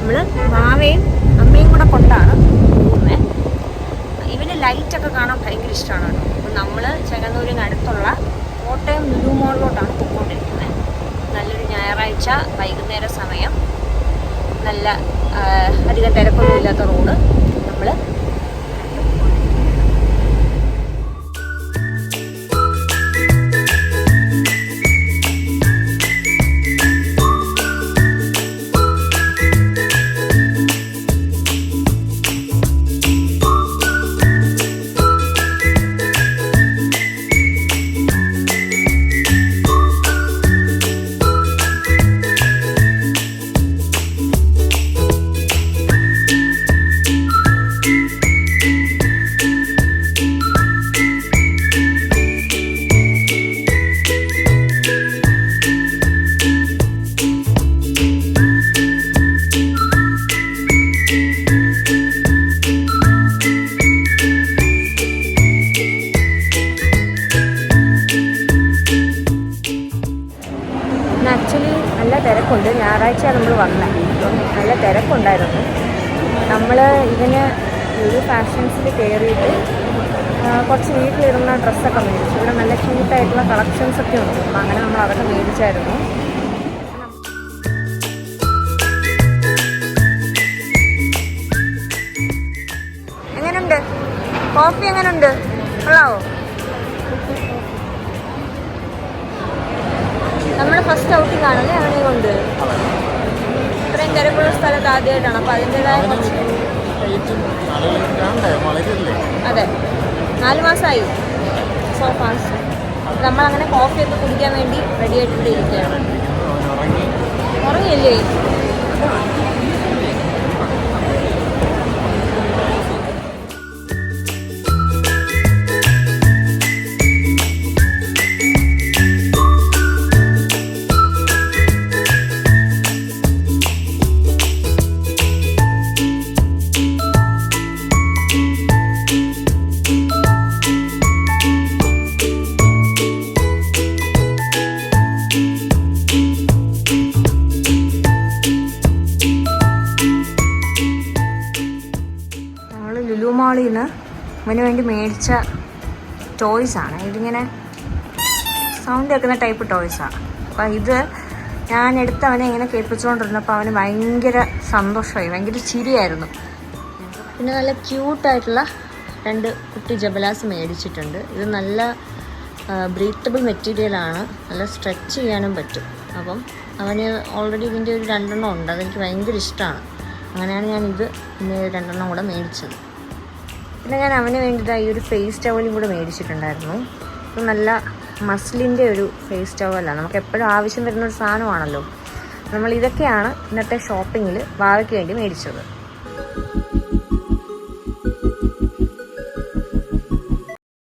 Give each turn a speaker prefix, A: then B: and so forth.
A: നമ്മൾ വാവയും അമ്മയും കൂടെ കൊണ്ടാണ് പോകുന്നത്. ഇവന് ലൈറ്റൊക്കെ കാണാൻ ഭയങ്കര ഇഷ്ടമാണ് കേട്ടോ. അപ്പോൾ നമ്മൾ ചെങ്ങന്നൂരിനടുത്തുള്ള കോട്ടയം ലുലു മോളിലോട്ടാണ് പോയിക്കൊണ്ടിരിക്കുന്നത്. നല്ലൊരു ഞായറാഴ്ച വൈകുന്നേര സമയം, നല്ല അധികം തിരക്കൊന്നും ഇല്ലാത്ത റോഡ്. നമ്മൾ നല്ല തിരക്കുണ്ട്. ഞായറാഴ്ച നമ്മൾ വന്നത്, അപ്പം നല്ല തിരക്കുണ്ടായിരുന്നു. നമ്മൾ ഇതിന് ഒരു ഫാഷൻസിൽ കയറിയിട്ട് കുറച്ച് വീട്ടിലിരുന്ന ഡ്രസ്സൊക്കെ മേടിച്ചു. ഇവിടെ നല്ല ക്യൂട്ടായിട്ടുള്ള കളക്ഷൻസൊക്കെ ഉണ്ട്. അപ്പം അങ്ങനെ നമ്മൾ അതൊക്കെ മേടിച്ചായിരുന്നു. എങ്ങനെയുണ്ട് കോഫി? എങ്ങനെയുണ്ട്? കൊള്ളാവോ? നമ്മുടെ ഫസ്റ്റ് ഔട്ടിംഗ് ആണല്ലേ അവനെ കൊണ്ട്. ഇത്രയും തിരക്കുള്ള സ്ഥലത്ത് ആദ്യമായിട്ടാണ്. അപ്പോൾ അതിൻ്റെതായ അതെ 4 മാസമായി. So fast. നമ്മളങ്ങനെ കോഫിയൊക്കെ കുടിക്കാൻ വേണ്ടി റെഡി ആയിട്ട് ഇരിക്കുകയാണ്. ഉറങ്ങിയല്ലേ? ലുലു മാളിൽ നിന്ന് അവന് വേണ്ടി മേടിച്ച ടോയ്സാണ്. ഇതിങ്ങനെ സൗണ്ട് കേൾക്കുന്ന ടൈപ്പ് ടോയ്സാണ്. അപ്പോൾ ഇത് ഞാൻ എടുത്ത് അവനെ ഇങ്ങനെ കേൾപ്പിച്ചുകൊണ്ടിരുന്നപ്പോൾ അവന് ഭയങ്കര സന്തോഷമായി, ഭയങ്കര ചിരിയായിരുന്നു. പിന്നെ നല്ല ക്യൂട്ടായിട്ടുള്ള 2 കുട്ടി ജബലാസ് മേടിച്ചിട്ടുണ്ട്. ഇത് നല്ല ബ്രീത്തബിൾ മെറ്റീരിയലാണ്, നല്ല സ്ട്രെച്ച് ചെയ്യാനും പറ്റും. അപ്പം അവന് ഓൾറെഡി ഇതിൻ്റെ ഒരു 2 എണ്ണം ഉണ്ട്. അതെനിക്ക് ഭയങ്കര ഇഷ്ടമാണ്. അങ്ങനെയാണ് ഞാനിത് പിന്നെ 2 എണ്ണം കൂടെ മേടിച്ചത്. പിന്നെ ഞാൻ അവന് വേണ്ടിയിട്ട് ഈ ഒരു ഫേസ് ടവലും കൂടെ മേടിച്ചിട്ടുണ്ടായിരുന്നു. ഇത് നല്ല മസ്ലിൻ്റെ ഒരു ഫേസ് ടവലാണ്. നമുക്ക് എപ്പോഴും ആവശ്യം വരുന്നൊരു സാധനമാണല്ലോ. നമ്മൾ ഇതൊക്കെയാണ് ഇന്നത്തെ ഷോപ്പിങ്ങിൽ വാവയ്ക്ക് വേണ്ടി മേടിച്ചത്.